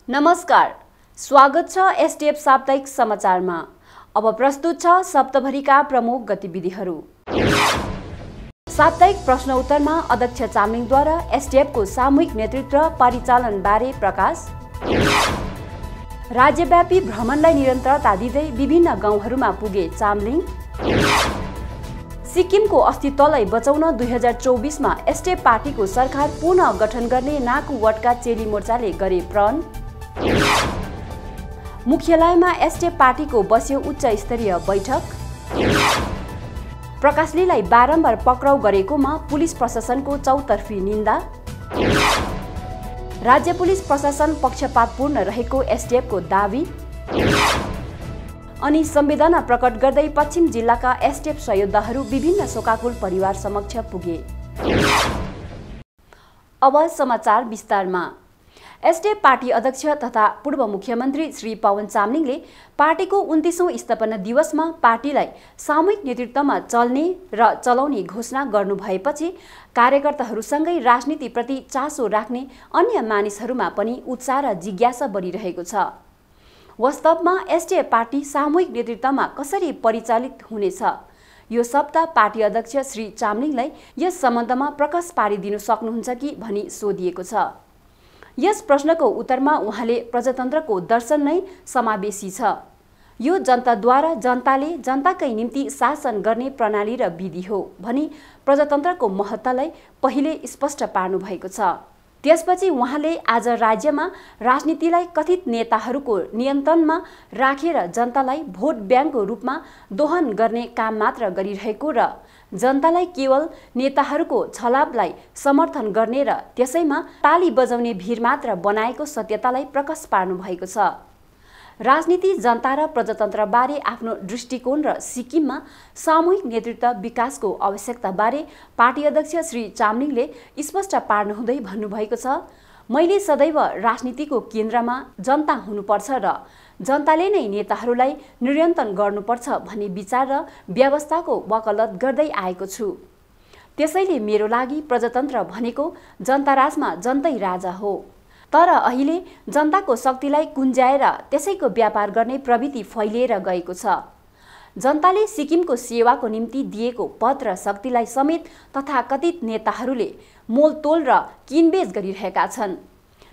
नमस्कार, स्वागत छ एसटीएफ साप्ताहिक समाचारमा। अब प्रस्तुत छ सप्ताहभरिका प्रमुख गतिविधिहरू। साप्ताहिक प्रश्न उत्तरमा अध्यक्ष चामलिङद्वारा एसटीएफको सामूहिक नेतृत्व परिचालन बारे प्रकाश। राज्यव्यापी भ्रमणलाई निरन्तरता दिँदै विभिन्न गाउँहरूमा पुगे चामलिङ। सिक्किमको अस्तित्वलाई बचाउन 2024 मा एसटीएफ पार्टीको सरकार पुनः गठन गर्ने नाकुवटका चेली मोर्चाले गरे प्रण। मुख्यालयमा एसटीएफ पार्टीको बस्यो उच्च स्तरीय बैठक। प्रकाशलीलाई बारम्बार पक्राउ गरेकोमा पुलिस प्रशासनको चौतर्फी निन्दा। राज्य पुलिस प्रशासन पक्षपातपूर्ण रहेको एसटीएफको दावी। अनि संवेदना प्रकट गर्दै पश्चिम जिल्लाका एसटीएफ सहयोद्धाहरू विभिन्न शोकाकुल परिवार समक्ष पुगे। अब समाचार विस्तारमा। एसटीएफ पार्टी अध्यक्ष तथा पूर्व मुख्यमन्त्री श्री पवन चामलिङले पार्टीको 29औं स्थापना दिवसमा पार्टीलाई सामूहिक नेतृत्वमा चल्ने र चलाउने घोषणा गर्नुभएपछि कार्यकर्ताहरूसँगै राजनीतिप्रति चासो राख्ने अन्य मानिसहरूमा पनि उत्साह र जिज्ञासा बढिरहेको छ। वास्तवमा एसटीएफ पार्टी सामूहिक नेतृत्वमा कसरी परिचालित हुनेछ, यो सप्ताह पार्टी अध्यक्ष श्री चामलिङलाई यस सम्बन्धमा प्रकाश पारिदिनु सक्नुहुन्छ कि भनी सोधिएको छ। यस प्रश्नको उत्तरमा उहाँले प्रजातन्त्रको दर्शन नै समावेशी छ। यो जनताद्वारा जनताले जनताकै निम्ति शासन गर्ने प्रणाली र विधि हो भनी प्रजातन्त्रको महत्त्वलाई पहिले स्पष्ट पार्नु भएको छ। त्यसपछि उहाँले आज राज्यमा राजनीतिलाई कथित नेताहरूको नियन्त्रणमा राखेर जनतालाई भोट ब्याङ्कको रूपमा दोहन गर्ने काम मात्र गरिरहेको र जनतालाई केवल नेताहरूको छलापलाई समर्थन गर्ने र त्यसैमा ताली बजाउने भिड मात्र बनाएको सत्यतालाई प्रकाश पार्नु भएको छ। राजनीति जनता र प्रजातन्त्रबारे आफ्नो दृष्टिकोण र सिक्किममा सामूहिक नेतृत्व विकासको आवश्यकताबारे पार्टी अध्यक्ष श्री चामलिङले स्पष्ट पार्नुहुँदै भन्नुभएको छ, मैले सदैव राजनीतिको केन्द्रमा जनता हुनुपर्छ र जनताले नै नेताहरूलाई नियन्त्रण गर्नुपर्छ भन्ने विचार र व्यवस्थाको वकालत गर्दै आएको छु। त्यसैले मेरो लागि प्रजातन्त्र भनेको जनताराजमा जनतै राजा हो। तर अहिले जनताको शक्तिलाई कुञ्ज्याएर त्यसैको व्यापार गर्ने प्रवृत्ति फैलिएर गएको छ। जनताले सिक्किमको सेवाको निम्ति दिएको पद र शक्तिलाई समेत तथाकथित नेताहरूले मोलतोल र किनबेच गरिरहेका छन्।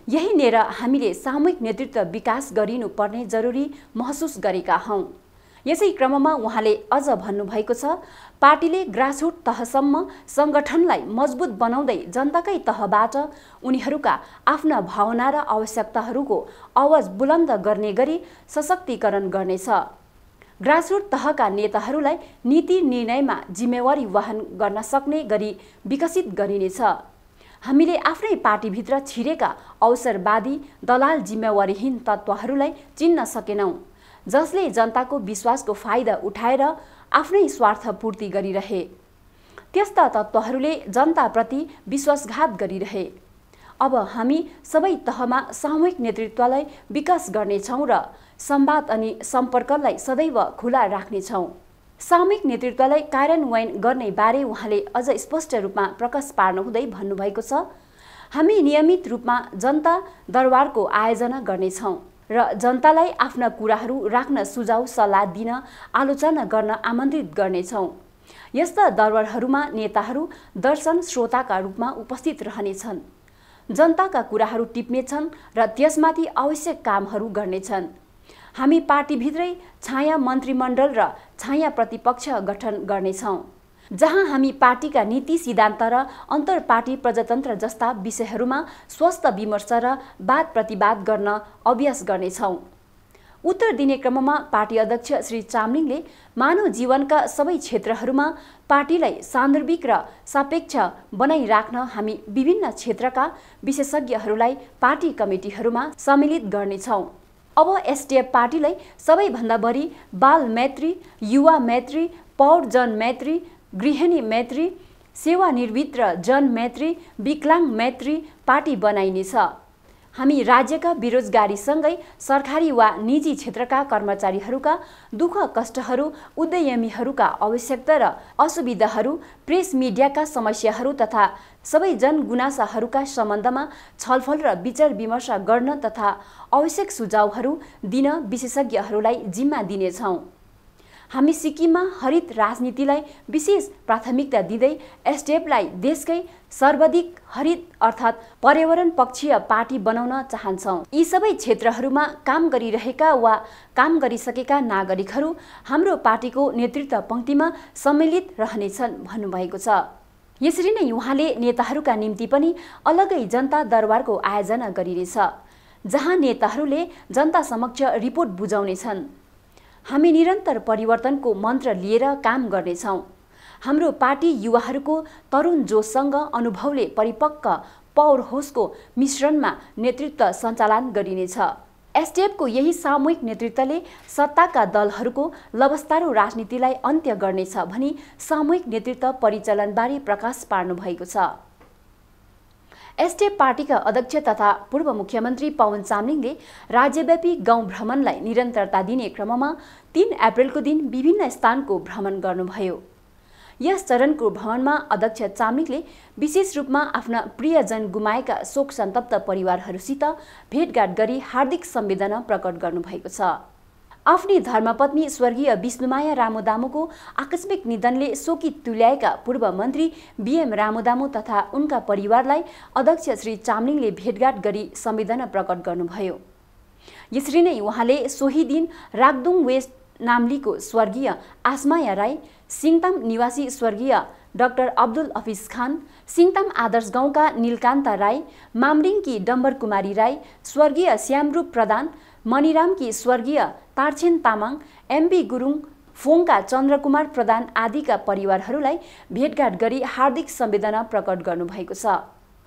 यही लिएर हामीले सामूहिक नेतृत्व विकास गरिनुपर्ने जरुरी महसुस गरेका हौं। यसै क्रममा उहाँले अझ भन्नुभएको छ, पार्टीले ग्रासरुट तहसम्म संगठनलाई मजबुत बनाउँदै जनताकै तहबाट उनीहरूका आफ्ना भावना र आवश्यकताहरूको आवाज बुलन्द गर्ने गरी सशक्तिकरण गर्नेछ। ग्रासरुट तहका नेताहरूलाई नीति निर्णयमा जिम्मेवारी वहन गर्न सक्ने गरी विकसित गरिनेछ। हामीले आफ्नै पार्टीभित्र छिरेका अवसरवादी दलाल जिम्मेवारीहीन तत्त्वहरूलाई चिन्न सकेनौं, जसले जनताको विश्वासको फाइदा उठाएर आफ्नै स्वार्थ पूर्ति गरिरहे। त्यस्ता तत्त्वहरूले जनताप्रति विश्वासघात गरिरहे। अब हामी सबै तहमा सामूहिक नेतृत्वलाई विकास गर्नेछौँ र संवाद अनि सम्पर्कलाई सदैव खुला राख्नेछौँ। सामूहिक नेतृत्वलाई कार्यान्वयन गर्ने बारे उहाँले अझ स्पष्ट रूपमा प्रकाश पार्नुहुँदै भन्नुभएको छ, हामी नियमित रूपमा जनता दरबारको आयोजना गर्नेछौँ र जनतालाई आफ्ना कुराहरू राख्न, सुझाव सल्लाह दिन, आलोचना गर्न आमन्त्रित गर्नेछौँ। यस्ता दरबारहरूमा नेताहरू दर्शन श्रोताका रूपमा उपस्थित रहनेछन्, जनताका कुराहरू टिप्नेछन् र त्यसमाथि आवश्यक कामहरू गर्नेछन्। हामी पार्टीभित्रै छाया मन्त्रीमण्डल र छाया प्रतिपक्ष गठन गर्नेछौँ, जहाँ हामी पार्टीका नीति सिद्धान्त र अन्तरपार्टी प्रजातन्त्र जस्ता विषयहरूमा स्वस्थ विमर्श र वाद प्रतिवाद गर्न अभ्यास गर्नेछौँ। उत्तर दिने क्रममा पार्टी अध्यक्ष श्री चामलिङले मानव जीवनका सबै क्षेत्रहरूमा पार्टीलाई सान्दर्भिक र सापेक्ष बनाइराख्न हामी विभिन्न क्षेत्रका विशेषज्ञहरूलाई पार्टी कमिटीहरूमा सम्मिलित गर्नेछौँ। अब एसटीएफ पार्टीलाई सबैभन्दा बढी बाल मैत्री, युवा मैत्री, पौर जन मैत्री, गृहिणी मैत्री, सेवानिवृत्त जन मैत्री, विकलाङ्ग मैत्री पार्टी बनाइनेछ। हामी राज्यका बेरोजगारीसँगै सरकारी वा निजी क्षेत्रका कर्मचारीहरूका दुःख कष्टहरू, उद्यमीहरूका आवश्यकता र असुविधाहरू, प्रेस मिडियाका समस्याहरू तथा सबै जनगुनासाहरूका सम्बन्धमा छलफल र विचार विमर्श गर्न तथा आवश्यक सुझावहरू दिन विशेषज्ञहरूलाई जिम्मा दिनेछौँ। हामी सिक्किममा हरित राजनीतिलाई विशेष प्राथमिकता दिँदै एसडिएफलाई देशकै सर्वाधिक हरित अर्थात् पर्यावरण पक्षीय पार्टी बनाउन चाहन्छौँ। यी सबै क्षेत्रहरूमा काम गरिरहेका वा काम गरिसकेका नागरिकहरू हाम्रो पार्टीको नेतृत्व पङ्क्तिमा सम्मिलित रहनेछन् भन्नुभएको छ। यसरी नै उहाँले नेताहरूका निम्ति पनि अलग्गै जनता दरबारको आयोजना गरिनेछ, जहाँ नेताहरूले जनता समक्ष रिपोर्ट बुझाउनेछन्। हामी निरन्तर परिवर्तनको मन्त्र लिएर काम गर्नेछौँ। हाम्रो पार्टी युवाहरूको तरुण जोशसँग अनुभवले परिपक्व पावर होसको मिश्रणमा नेतृत्व सञ्चालन गरिनेछ। एसडिएफको यही सामूहिक नेतृत्वले सत्ताका दलहरूको लबस्तारो राजनीतिलाई अन्त्य गर्नेछ भनी सामूहिक नेतृत्व परिचालनबारे प्रकाश पार्नु भएको छ। एसडिएफ पार्टीका अध्यक्ष तथा पूर्व मुख्यमन्त्री पवन चामलिङले राज्यव्यापी गाउँ भ्रमणलाई निरन्तरता दिने क्रममा 3 अप्रिलको दिन विभिन्न स्थानको भ्रमण गर्नुभयो। यस चरणको भ्रमणमा अध्यक्ष चामलिङले विशेष रूपमा आफ्ना प्रियजन गुमाएका शोक सन्तप्त परिवारहरूसित भेटघाट गरी हार्दिक संवेदना प्रकट गर्नुभएको छ। आफ्नी धर्मपत्नी स्वर्गीय विष्णुमाया रामुदामुको आकस्मिक निधनले शोकित तुल्याएका पूर्व मन्त्री बीएम रामुदामु तथा उनका परिवारलाई अध्यक्ष श्री चामलिङले भेटघाट गरी संवेदना प्रकट गर्नुभयो। यसरी नै उहाँले सोही दिन रागदुङ वेस्ट नाम्लीको स्वर्गीय आसमाया राई, सिङताम निवासी स्वर्गीय डाक्टर अब्दुल हफिज खान, सिङताम आदर्श गाउँका नीलकान्त राई, मामरिङकी डम्बर कुमारी राई, स्वर्गीय श्यामरूप प्रधान, मणिरामकी स्वर्गीय तारछेन तामाङ, एमबी गुरुङ, फोङका चन्द्रकुमार प्रधान आदिका परिवारहरूलाई भेटघाट गरी हार्दिक संवेदना प्रकट गर्नुभएको छ।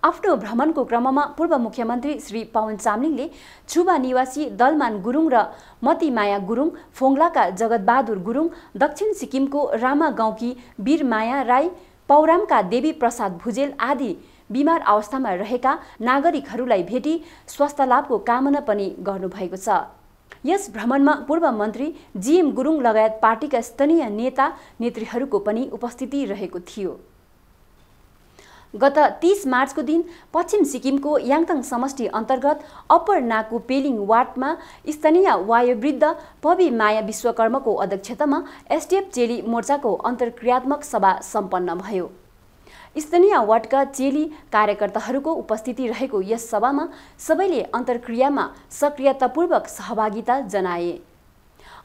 आफ्नो भ्रमणको क्रममा पूर्व मुख्यमन्त्री श्री पवन चामलिङले छुबा निवासी दलमान गुरुङ र मतिमाया गुरुङ, फोङ्लाका जगतबहादुर गुरुङ, दक्षिण सिक्किमको रामा गाउँकी वीरमाया राई, पौरामका देवी प्रसाद भुजेल आदि बिमार अवस्थामा रहेका नागरिकहरूलाई भेटी स्वास्थ्य लाभको कामना पनि गर्नुभएको छ। यस भ्रमणमा पूर्व मन्त्री जीएम गुरुङ लगायत पार्टीका स्थानीय नेता नेत्रीहरूको पनि उपस्थिति रहेको थियो। गत 30 मार्चको दिन पश्चिम सिक्किमको याङथाङ समष्टि अन्तर्गत अप्पर नाकु पेलिङ वार्डमा स्थानीय वायुवृद्ध पवि माया विश्वकर्मको अध्यक्षतामा एसडिएफ चेली मोर्चाको अन्तर्क्रियात्मक सभा सम्पन्न भयो। स्थानीय वार्डका चेली कार्यकर्ताहरूको उपस्थिति रहेको यस सभामा सबैले अन्तर्क्रियामा सक्रियतापूर्वक सहभागिता जनाए।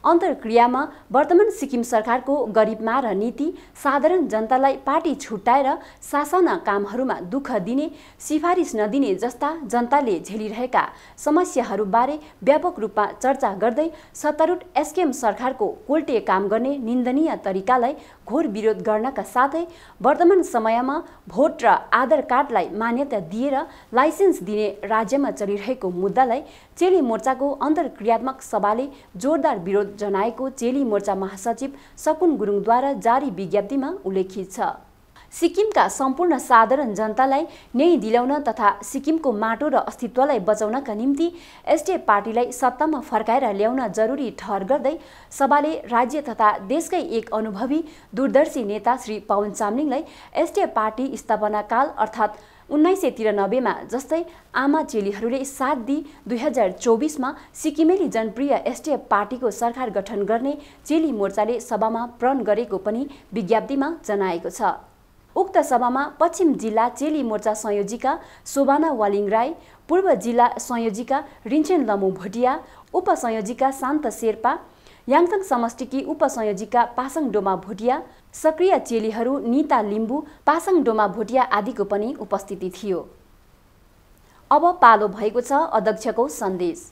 अन्तर्क्रियामा वर्तमान सिक्किम सरकारको गरिबमारा नीति, साधारण जनतालाई पार्टी छुट्याएर सासाना कामहरूमा दुःख दिने, सिफारिस नदिने जस्ता जनताले झेलिरहेका समस्याहरूबारे व्यापक रूपमा चर्चा गर्दै सत्तारूढ एसकेएम सरकारको कोल्टे काम गर्ने निन्दनीय तरिकालाई घोर विरोध गर्नका साथै वर्तमान समयमा भोट र आधार कार्डलाई मान्यता दिएर लाइसेन्स दिने राज्यमा चलिरहेको मुद्दालाई चेली मोर्चाको अन्तर्क्रियात्मक सभाले जोरदार विरोध जनाएको चेली मोर्चा महासचिव सकुन गुरुङद्वारा जारी विज्ञप्तिमा उल्लेखित छ। सिक्किमका सम्पूर्ण साधारण जनतालाई न्याय दिलाउन तथा सिक्किमको माटो र अस्तित्वलाई बचाउनका निम्ति एसडिएफ पार्टीलाई सत्तामा फर्काएर ल्याउन जरुरी ठहर गर्दै सभाले राज्य तथा देशकै एक अनुभवी दूरदर्शी नेता श्री पवन चामलिङलाई एसडिएफ पार्टी स्थापना काल अर्थात् 1993 मा जस्तै आमा चेलीहरूले साथ दिई 2024 मा सिक्किमेली जनप्रिय एसडिएफ पार्टीको सरकार गठन गर्ने चेली मोर्चाले सभामा प्रण गरेको पनि विज्ञप्तिमा जनाएको छ। उक्त सभामा पश्चिम जिल्ला चेली मोर्चा संयोजिका शोभाना वालिङ राई, पूर्व जिल्ला संयोजिका रिन्छेन लमु भोटिया, उपसंयोजिका शान्त शेर्पा, याङथाङ समष्टिकी उपसंयोजिका पासाङ डोमा भोटिया, सक्रिय चेलीहरू निता लिम्बू, पासाङ डोमा भोटिया आदिको पनि उपस्थिति थियो। अब पालो भएको छ अध्यक्षको सन्देश।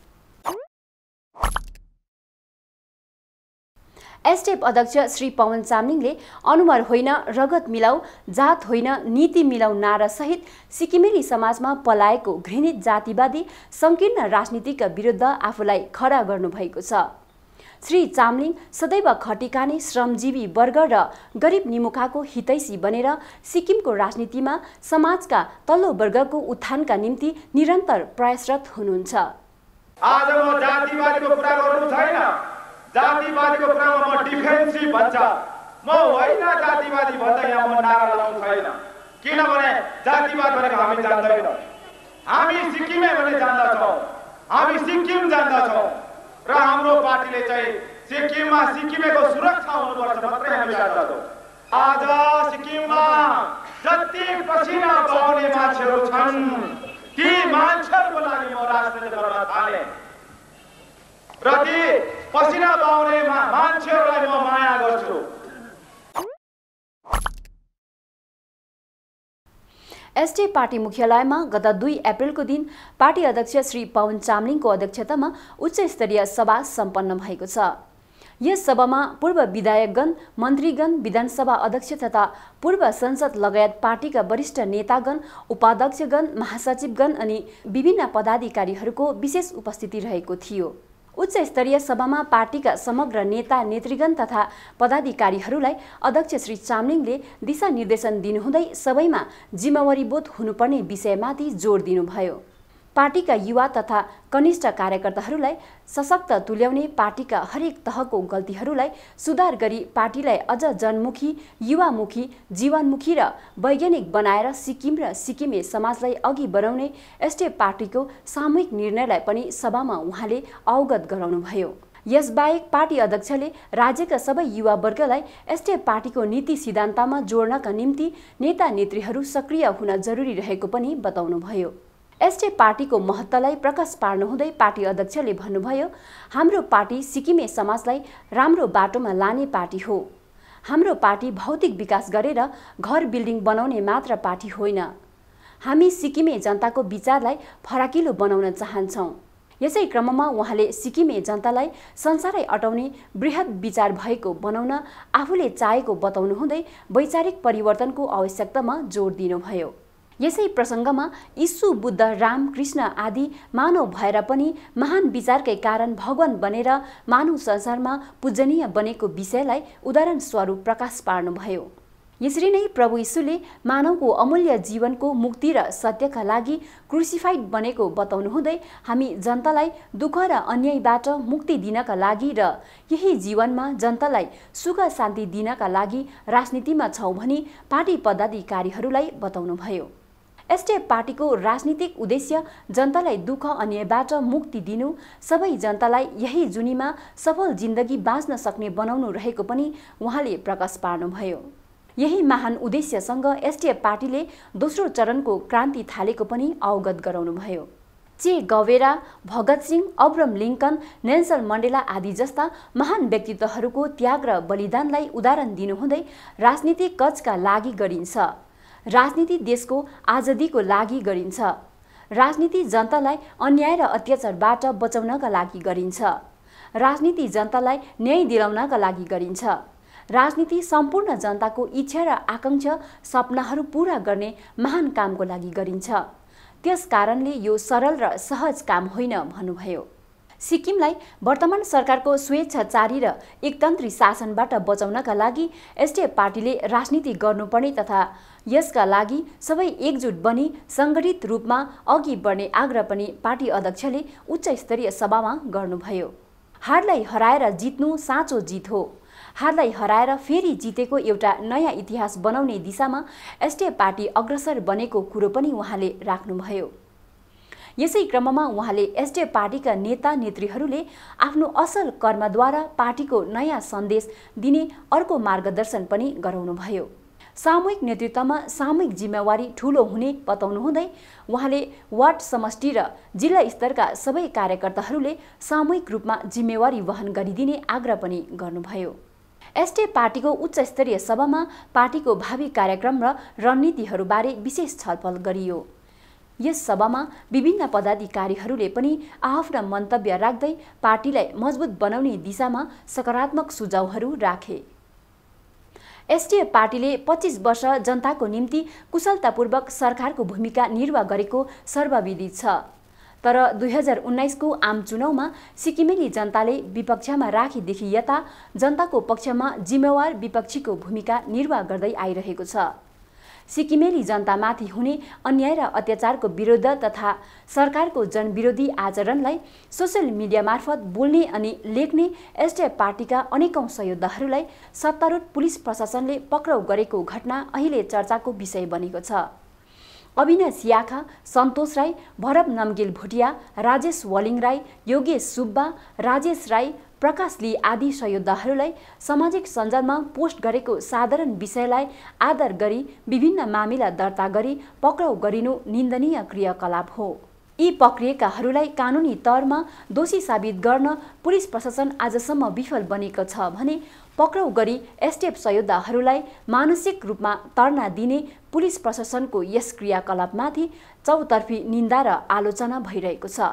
एसडिएफ अध्यक्ष श्री पवन चामलिङले अनुहार होइन रगत मिलाऊ, जात होइन नीति मिलाऊ नारा सहित सिक्किमेली समाजमा पलाएको घृणित जातिवादी संकीर्ण राजनीतिका विरुद्ध आफूलाई खडा गर्नुभएको छ। श्री चामलिङ सदैव खटिखाने श्रमजीवी वर्ग र गरिब निमुखाको हितैषी बनेर सिक्किमको राजनीतिमा समाजका तल्लो वर्गको उत्थानका निम्ति निरन्तर प्रयासरत हुनुहुन्छ। आज म जातिवादीको कुरा गर्नु छैन, जातिवादीको कुरामा म डिफेन्सिभ भन्छ, म होइन जातिवादी भन्दा यहाँ म नारा लगाउनु छैन। किनभने जातिवाद भनेको हामी जान्दैनौँ, हामी सिक्किमे भने जान्दछौँ, हामी सिक्किम जान्दछौँ र हाम्रो पार्टीले चाहिँ सिक्किममा सिक्किमेको सुरक्षा हुनुपर्छ मात्रै हामी जान्दछौँ। आज सिक्किममा जति पसिना बहाउने मान्छेहरू छन् ती मान्छेहरूको लागि म राजनीति गर्न थालेँ र ती पसिना बहाउने मान्छेहरूलाई म माया गर्छु। एसडीएफ पार्टी मुख्यालयमा गत 2 अप्रिलको दिन पार्टी अध्यक्ष श्री पवन चामलिङको अध्यक्षतामा उच्च स्तरीय सभा सम्पन्न भएको छ। यस सभामा पूर्व विधायकगण, मन्त्रीगण, विधानसभा अध्यक्ष तथा पूर्व संसद लगायत पार्टीका वरिष्ठ नेतागण, उपाध्यक्षगण, महासचिवगण अनि विभिन्न पदाधिकारीहरूको विशेष उपस्थिति रहेको थियो। उच्च स्तरीय सभामा पार्टीका समग्र नेता नेतृगण तथा पदाधिकारीहरूलाई अध्यक्ष श्री चामलिङले दिशानिर्देशन दिनुहुँदै सबैमा जिम्मेवारीबोध हुनुपर्ने विषयमाथि जोड दिनुभयो। पार्टीका युवा तथा कनिष्ठ कार्यकर्ताहरूलाई सशक्त तुल्याउने, पार्टीका हरेक तहको गल्तीहरूलाई सुधार गरी पार्टीलाई अझ जनमुखी, युवामुखी, जीवनमुखी र वैज्ञानिक बनाएर सिक्किम र सिक्किमे समाजलाई अघि बढाउने एसडीएफ पार्टीको सामूहिक निर्णयलाई पनि सभामा उहाँले अवगत गराउनुभयो। यसबाहेक पार्टी अध्यक्षले राज्यका सबै युवा वर्गलाई एसडीएफ पार्टीको नीति सिद्धान्तमा जोड्नका निम्ति नेता नेत्रीहरू सक्रिय हुन जरुरी रहेको पनि बताउनुभयो। एसडीएफ पार्टीको महत्त्वलाई प्रकाश पार्नुहुँदै पार्टी अध्यक्षले भन्नुभयो, हाम्रो पार्टी सिक्किमे समाजलाई राम्रो बाटोमा लाने पार्टी हो। हाम्रो पार्टी भौतिक विकास गरेर घर बिल्डिङ बनाउने मात्र पार्टी होइन। हामी सिक्किमे जनताको विचारलाई फराकिलो बनाउन चाहन्छौँ। यसै क्रममा उहाँले सिक्किमे जनतालाई संसारै अटाउने बृहत विचार भएको बनाउन आफूले चाहेको बताउनुहुँदै वैचारिक परिवर्तनको आवश्यकतामा जोड दिनुभयो। यसै प्रसङ्गमा यीशु, बुद्ध, राम, कृष्ण आदि मानव भएर पनि महान विचारकै कारण भगवान बनेर मानव संसारमा पूजनीय बनेको विषयलाई उदाहरण स्वरूप प्रकाश पार्नुभयो। यसरी नै प्रभु यीशुले मानवको अमूल्य जीवनको मुक्ति र सत्यका लागि क्रुसिफाइड बनेको बताउनुहुँदै हामी जनतालाई दुःख र अन्यायबाट मुक्ति दिनका लागि र यही जीवनमा जनतालाई सुख शान्ति दिनका लागि राजनीतिमा छौँ भनी पार्टी पदाधिकारीहरूलाई बताउनुभयो। एसडीएफ पार्टीको राजनीतिक उद्देश्य जनतालाई दुःख अन्यायबाट मुक्ति दिनु, सबै जनतालाई यही जुनीमा सफल जिन्दगी बाँच्न सक्ने बनाउनु रहेको पनि उहाँले प्रकाश पार्नुभयो। यही महान उद्देश्यसँग एसडीएफ पार्टीले दोस्रो चरणको क्रान्ति थालेको पनि अवगत गराउनुभयो। चे Guevara, Bhagat Singh, Abraham Lincoln, Nelson Mandela आदि जस्ता महान व्यक्तित्वहरूको त्याग र बलिदानलाई उदाहरण दिनुहुँदै राजनीति कजका लागि गरिन्छ, राजनीति देशको आजादीको लागि गरिन्छ, राजनीति जनतालाई अन्याय र अत्याचारबाट बचाउनका लागि गरिन्छ, राजनीति जनतालाई न्याय दिलाउनका लागि गरिन्छ, राजनीति सम्पूर्ण जनताको इच्छा र आकांक्षा सपनाहरू पूरा गर्ने महान कामको लागि गरिन्छ। त्यस कारणले यो सरल र सहज काम होइन भन्नुभयो। सिक्किमलाई वर्तमान सरकारको स्वेच्छाचारी र एकतन्त्री शासनबाट बचाउनका लागि एसडीएफ पार्टीले राजनीति गर्नुपर्ने तथा यसका लागि सबै एकजुट बनी सङ्गठित रूपमा अघि बढ्ने आग्रह पनि पार्टी अध्यक्षले उच्च स्तरीय सभामा गर्नुभयो। हारलाई हराएर जित्नु साँचो जित हो। हारलाई हराएर फेरि जितेको एउटा नयाँ इतिहास बनाउने दिशामा एसडीएफ पार्टी अग्रसर बनेको कुरो पनि उहाँले राख्नुभयो। यसै क्रममा उहाँले एसडीएफ पार्टीका नेता नेत्रीहरूले आफ्नो असल कर्मद्वारा पार्टीको नयाँ सन्देश दिने अर्को मार्गदर्शन पनि गराउनुभयो। सामूहिक नेतृत्वमा सामूहिक जिम्मेवारी ठूलो हुने बताउनुहुँदै उहाँले वार्ड, समष्टि र जिल्ला स्तरका सबै कार्यकर्ताहरूले सामूहिक रूपमा जिम्मेवारी वहन गरिदिने आग्रह पनि गर्नुभयो। एसडीएफ पार्टीको उच्च स्तरीय सभामा पार्टीको भावी कार्यक्रम र रणनीतिहरूबारे विशेष छलफल गरियो। यस सभामा विभिन्न पदाधिकारीहरूले पनि आफ्ना मन्तव्य राख्दै पार्टीलाई मजबुत बनाउने दिशामा सकारात्मक सुझावहरू राखे। एसडीएफ पार्टीले 25 वर्ष जनताको निम्ति कुशलतापूर्वक सरकारको भूमिका निर्वाह गरेको सर्वविदित छ। तर 2019 को आम चुनावमा सिक्किमेली जनताले विपक्षमा राखीदेखि यता जनताको पक्षमा जिम्मेवार विपक्षीको भूमिका निर्वाह गर्दै आइरहेको छ। सिक्किमेली जनतामाथि हुने अन्याय र अत्याचारको विरुद्ध तथा सरकारको जनविरोधी आचरणलाई सोसियल मिडिया मार्फत बोल्ने अनि लेख्ने एसडिएफ पार्टीका अनेकौं सहयोद्धाहरूलाई सत्तारूढ पुलिस प्रशासनले पक्राउ गरेको घटना अहिले चर्चाको विषय बनेको छ। अविनाश याखा, सन्तोष राई, भरत नम्गेल भुटिया, राजेश वलिङ राई, योगेश सुब्बा, राजेश राई, प्रकाश ली आदि सहयोद्धाहरूलाई सामाजिक सञ्जालमा पोस्ट गरेको साधारण विषयलाई आधार गरी विभिन्न मामिला दर्ता गरी पक्राउ गरिनु निन्दनीय क्रियाकलाप हो। यी पक्रिएकाहरूलाई कानुनी तौरमा दोषी साबित गर्न पुलिस प्रशासन आजसम्म विफल बनेको छ भने पक्राउ गरी एसडिएफ सहयोद्धाहरूलाई मानसिक रूपमा तर्ना दिने पुलिस प्रशासनको यस क्रियाकलापमाथि चौतर्फी निन्दा र आलोचना भइरहेको छ।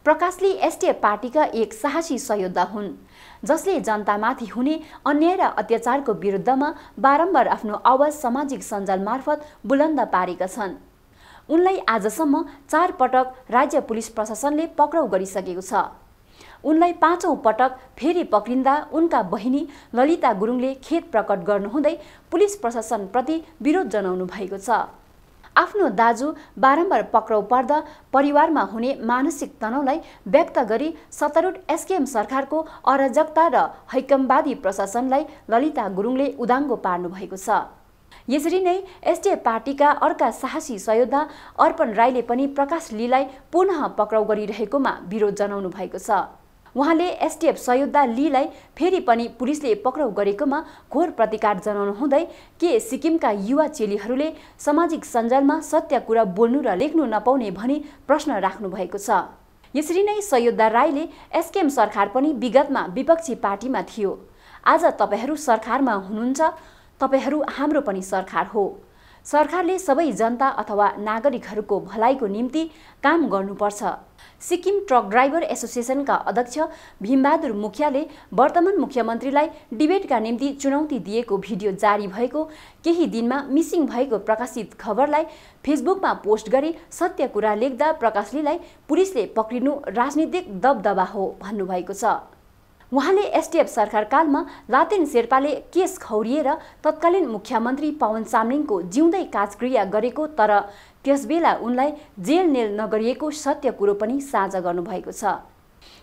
प्रकाशले एसडिएफ पार्टीका एक साहसी सहयोद्धा हुन् जसले जनतामाथि हुने अन्याय र अत्याचारको विरुद्धमा बारम्बार आफ्नो आवाज सामाजिक सञ्जाल मार्फत बुलन्द पारेका छन्। उनलाई आजसम्म 4 पटक राज्य पुलिस प्रशासनले पक्राउ गरिसकेको छ। उनलाई 5औं पटक फेरि पक्रिँदा उनका बहिनी ललिता गुरुङले खेद प्रकट गर्नुहुँदै पुलिस प्रशासनप्रति विरोध जनाउनु भएको छ। आफ्नो दाजु बारम्बार पक्राउ पर्दा परिवारमा हुने मानसिक तनावलाई व्यक्त गरी सत्तारूढ एसकेएम सरकारको अराजकता र हैकमवादी प्रशासनलाई ललिता गुरुङले उदाङ्गो पार्नु भएको छ। यसरी नै एसडिएफ पार्टीका अर्का साहसी सहयोद्धा अर्पण राईले पनि प्रकाश लीलाई पुनः पक्राउ गरिरहेकोमा विरोध जनाउनु भएको छ। उहाँले एसडिएफ सहयोद्धा लीलाई फेरि पनि पुलिसले पक्राउ गरेकोमा घोर प्रतिकार जनाउनु हुँदै के सिक्किमका युवा चेलीहरूले सामाजिक सञ्जालमा सत्य कुरा बोल्नु र लेख्नु नपाउने भनी प्रश्न राख्नु भएको छ। यसरी नै सहयोद्धा राईले एसकेएम सरकार पनि विगतमा विपक्षी पार्टीमा थियो। आज तपाईहरू सरकारमा हुनुहुन्छ, तपाईहरू हाम्रो पनि सरकार हो। सरकारले सबै जनता अथवा नागरिकहरूको भलाइको निम्ति काम गर्नुपर्छ। सिक्किम ट्रक ड्राइभर एसोसिएसनका अध्यक्ष भीमबहादुर मुखियाले वर्तमान मुख्यमन्त्रीलाई डिबेटका निम्ति चुनौती दिएको भिडियो जारी भएको केही दिनमा मिसिङ भएको प्रकाशित खबरलाई फेसबुकमा पोस्ट गरी सत्य कुरा लेख्दा प्रकाशलीलाई पुलिसले पक्रिनु राजनीतिक दबदबा हो भन्नुभएको छ। उहाँले एसडिएफ सरकारकालमा लातेन शेर्पाले केस खौरिएर तत्कालीन मुख्यमन्त्री पवन चामलिङको जिउँदै काजक्रिया गरेको तर त्यसबेला उनलाई जेल नेल नगरिएको सत्य कुरो पनि साझा गर्नुभएको छ।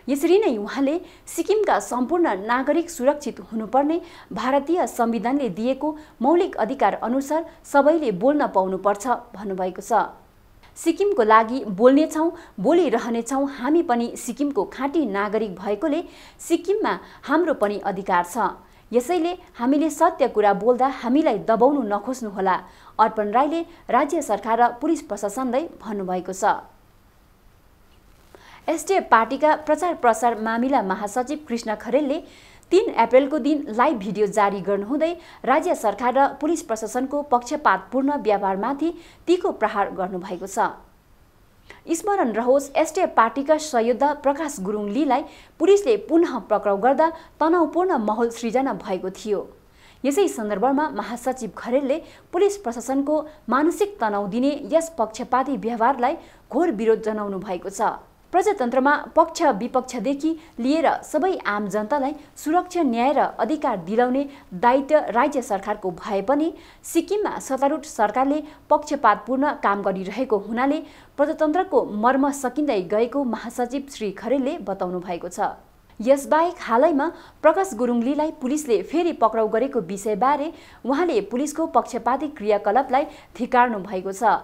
यसरी नै उहाँले सिक्किमका सम्पूर्ण नागरिक सुरक्षित हुनुपर्ने भारतीय संविधानले दिएको मौलिक अधिकार अनुसार सबैले बोल्न पाउनुपर्छ भन्नुभएको छ। सिक्किमको लागि बोल्नेछौँ, बोलिरहनेछौँ। हामी पनि सिक्किमको खाँटी नागरिक भएकोले सिक्किममा हाम्रो पनि अधिकार छ। यसैले हामीले सत्य कुरा बोल्दा हामीलाई दबाउनु नखोज्नुहोला, अर्पण राईले राज्य सरकार र पुलिस प्रशासनलाई भन्नुभएको छ। एसडिएफ पार्टीका प्रचार प्रसार मामिला महासचिव कृष्ण खरेलले 3 अप्रेलको दिन लाइभ भिडियो जारी गर्नुहुँदै राज्य सरकार र पुलिस प्रशासनको पक्षपातपूर्ण व्यवहारमाथि तीखो प्रहार गर्नुभएको छ। स्मरण रहोस्, एसडिएफ पार्टीका सहयोद्धा प्रकाश गुरुङ लीलाई पुलिसले पुनः पक्राउ गर्दा तनावपूर्ण माहौल सृजना भएको थियो। यसै सन्दर्भमा महासचिव खरेलले पुलिस प्रशासनको मानसिक तनाव दिने यस पक्षपाती व्यवहारलाई घोर विरोध जनाउनु भएको छ। प्रजातन्त्रमा पक्ष विपक्षदेखि लिएर सबै आम जनतालाई सुरक्षा, न्याय र अधिकार दिलाउने दायित्व राज्य सरकारको भए पनि सिक्किममा सत्तारूढ सरकारले पक्षपातपूर्ण काम गरिरहेको हुनाले प्रजातन्त्रको मर्म सकिँदै गएको महासचिव श्री खरेलले बताउनु भएको छ। यसबाहेक हालैमा प्रकाश गुरुङ लीलाई पुलिसले फेरि पक्राउ गरेको विषयबारे उहाँले पुलिसको पक्षपाती क्रियाकलापलाई धिक्कार्नु भएको छ।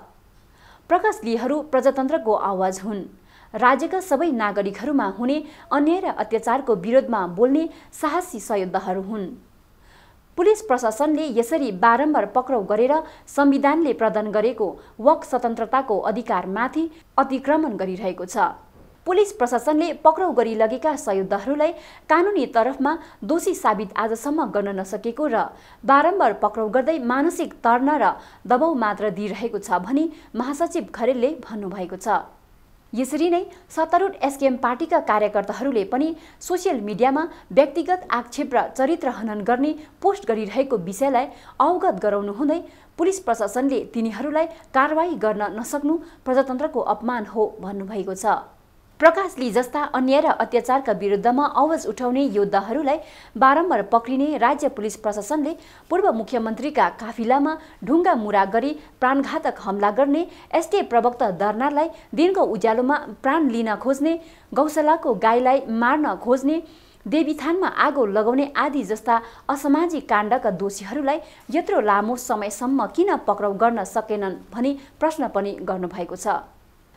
प्रकाश लीहरू प्रजातन्त्रको आवाज हुन्। राज्यका सबै नागरिकहरूमा हुने अन्याय र अत्याचारको विरोधमा बोल्ने साहसी सहयोद्धाहरू हुन्। पुलिस प्रशासनले यसरी बारम्बार पक्राउ गरेर संविधानले प्रदान गरेको वाक स्वतन्त्रताको अधिकारमाथि अतिक्रमण गरिरहेको छ। पुलिस प्रशासनले पक्राउ गरी लगेका सहयोद्धाहरूलाई कानुनी तर्फमा दोषी साबित आजसम्म गर्न नसकेको र बारम्बार पक्राउ गर्दै मानसिक तर्ना र दबाउ मात्र दिइरहेको छ भनी महासचिव खरेलले भन्नुभएको छ। यसरी नै सत्तारूढ एसकेएम पार्टीका कार्यकर्ताहरूले पनि सोसियल मिडियामा व्यक्तिगत आक्षेप र चरित्र हनन गर्ने पोस्ट गरिरहेको विषयलाई अवगत गराउनु हुँदै पुलिस प्रशासनले तिनीहरूलाई कारवाही गर्न नसक्नु प्रजातन्त्रको अपमान हो भन्नुभएको छ। प्रकाशले जस्ता अन्याय र अत्याचारका विरुद्धमा आवाज उठाउने योद्धाहरूलाई बारम्बार पक्रिने राज्य पुलिस प्रशासनले पूर्व मुख्यमन्त्रीका काफिलामा ढुङ्गा मुरा गरी प्राणघातक हमला गर्ने, एसटीएफ प्रवक्ता दर्नाललाई दिनको उज्यालोमा प्राण लिन खोज्ने, गौशालाको गाईलाई मार्न खोज्ने, देवीथानमा आगो लगाउने आदि जस्ता असामाजिक काण्डका दोषीहरूलाई यत्रो लामो समयसम्म किन पक्राउ गर्न सकेनन् भनी प्रश्न पनि गर्नुभएको छ।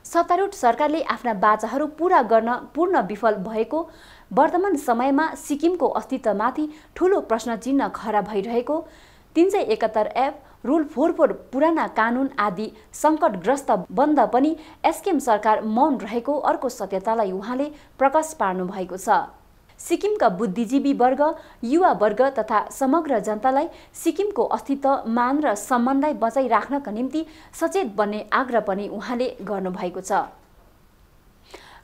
सत्तारूढ सरकारले आफ्ना बाचाहरू पूरा गर्न पूर्ण विफल भएको, वर्तमान समयमा सिक्किमको अस्तित्वमाथि ठूलो प्रश्न चिन्ह खडा भइरहेको, 371 एफ, रुल 44 पुराना कानुन आदि सङ्कटग्रस्त बन्द पनि एसकेएम सरकार मौन रहेको अर्को सत्यतालाई उहाँले प्रकाश पार्नु भएको छ। सिक्किमका बुद्धिजीवी वर्ग, युवा वर्ग तथा समग्र जनतालाई सिक्किमको अस्तित्व, मान र सम्मानलाई बचाइराख्नका निम्ति सचेत बन्ने आग्रह पनि उहाँले गर्नुभएको छ।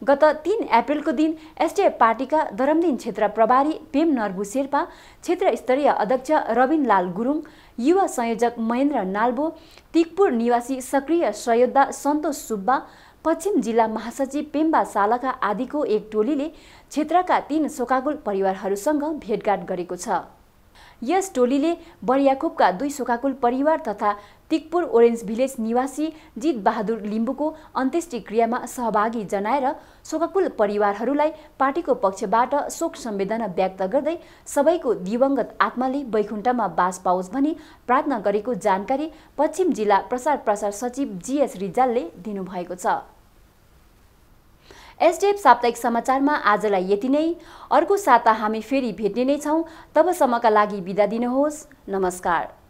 गत 3 अप्रिलको दिन एसडीएफ पार्टीका दरमदिन क्षेत्र प्रभारी पेम नर्बु शेर्पा, क्षेत्र स्तरीय अध्यक्ष रविन लाल गुरुङ, युवा संयोजक महेन्द्र नाल्बो, तिकपुर निवासी सक्रिय सहयोद्धा सन्तोष सुब्बा, पश्चिम जिल्ला महासचिव पेम्बा सालका आदिको एक टोलीले क्षेत्रका 3 शोकाकुल परिवारहरूसँग भेटघाट गरेको छ। यस टोलीले बडियाखोपका 2 शोकाकुल परिवार तथा तिकपुर ओरेन्ज भिलेज निवासी जित बहादुर लिम्बुको अन्त्येष्टि क्रियामा सहभागी जनाएर शोकाकुल परिवारहरूलाई पार्टीको पक्षबाट शोक सम्वेदना व्यक्त गर्दै सबैको दिवंगत आत्माले वैकुण्ठमा बास पाओस् भनी प्रार्थना गरेको जानकारी पश्चिम जिल्ला प्रचार सचिव जीएस रिजालले दिनुभएको छ। एसडीएफ साप्ताहिक समाचारमा आजलाई यति नै। अर्को साता हामी फेरि भेट्ने नै छौं। तबसम्मका लागि बिदा दिनुहोस्। नमस्कार।